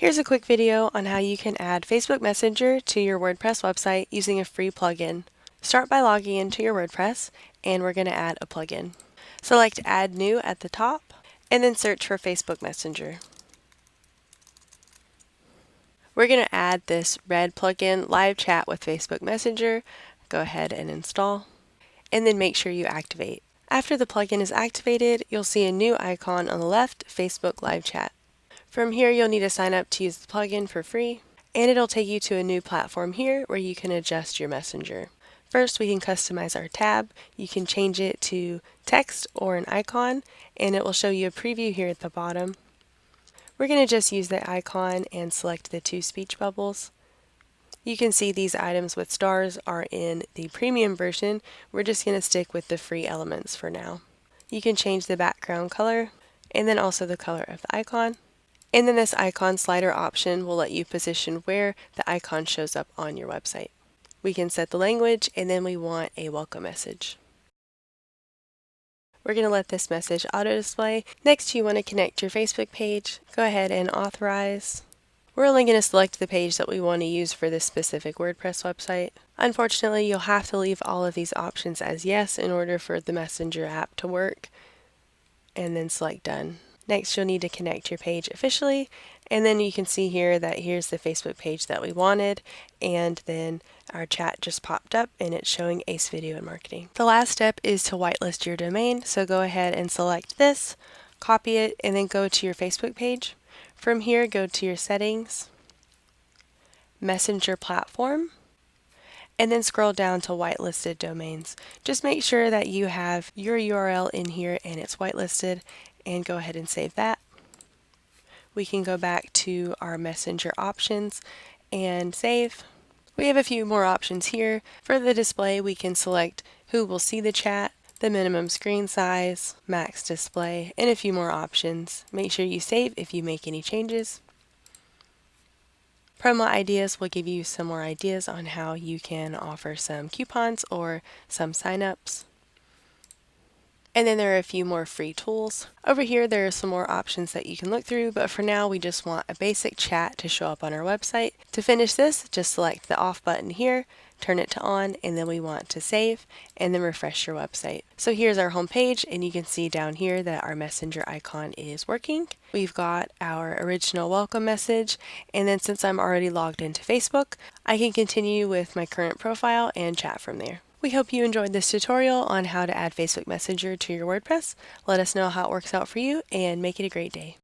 Here's a quick video on how you can add Facebook Messenger to your WordPress website using a free plugin. Start by logging into your WordPress, and we're going to add a plugin. Select Add New at the top, and then search for Facebook Messenger. We're going to add this red plugin, Live Chat with Facebook Messenger. Go ahead and install, and then make sure you activate. After the plugin is activated, you'll see a new icon on the left, Facebook Live Chat. From here, you'll need to sign up to use the plugin for free, and it'll take you to a new platform here where you can adjust your messenger. First, we can customize our tab. You can change it to text or an icon, and it will show you a preview here at the bottom. We're going to just use the icon and select the two speech bubbles. You can see these items with stars are in the premium version. We're just going to stick with the free elements for now. You can change the background color and then also the color of the icon. And then this icon slider option will let you position where the icon shows up on your website. We can set the language, and then we want a welcome message. We're going to let this message auto-display. Next, you want to connect your Facebook page. Go ahead and authorize. We're only going to select the page that we want to use for this specific WordPress website. Unfortunately, you'll have to leave all of these options as yes in order for the Messenger app to work, and then select Done. Next, you'll need to connect your page officially, and then you can see here that here's the Facebook page that we wanted, and then our chat just popped up and it's showing Ace Video and Marketing. The last step is to whitelist your domain, so go ahead and select this, copy it, and then go to your Facebook page. From here, go to your settings, Messenger platform, and then scroll down to whitelisted domains. Just make sure that you have your URL in here and it's whitelisted, and go ahead and save that. We can go back to our Messenger options and save. We have a few more options here. For the display, we can select who will see the chat, the minimum screen size, max display, and a few more options. Make sure you save if you make any changes. Promo ideas will give you some more ideas on how you can offer some coupons or some signups. And then there are a few more free tools. Over here, there are some more options that you can look through, but for now, we just want a basic chat to show up on our website. To finish this, just select the off button here, turn it to on, and then we want to save, and then refresh your website. So here's our home page, and you can see down here that our messenger icon is working. We've got our original welcome message, and then since I'm already logged into Facebook, I can continue with my current profile and chat from there. We hope you enjoyed this tutorial on how to add Facebook Messenger to your WordPress. Let us know how it works out for you, and make it a great day.